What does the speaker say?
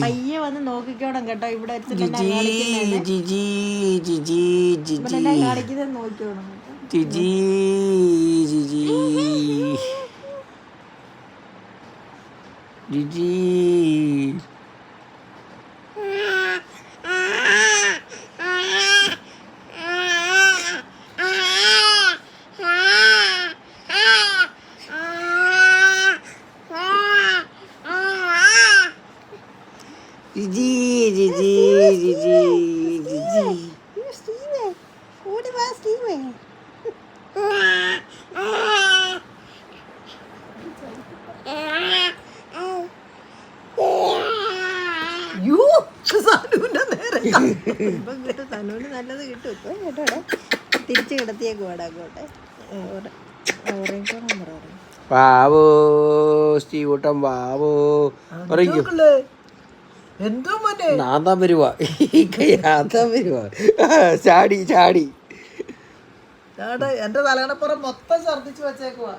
പയ്യെ വന്ന് നോക്കിക്കോണം കേട്ടോ. ഇവിടെ കാണിക്കുന്നത് നോക്കിക്കോണം. സനൂന് നല്ലത് കിട്ടും. കേട്ടോടെ തിരിച്ചു കിടത്തിയേക്ക് പാടാക്കോട്ടെ. വാവോ സ്റ്റീവൂട്ടം വാവോ എന്തോ മോനെ നാന്താൻ വരുവാ ചാടി ചാടി എന്റെ തലകണപ്പുറം മൊത്തം ഛർദിച്ചു വെച്ചേക്കുവാ.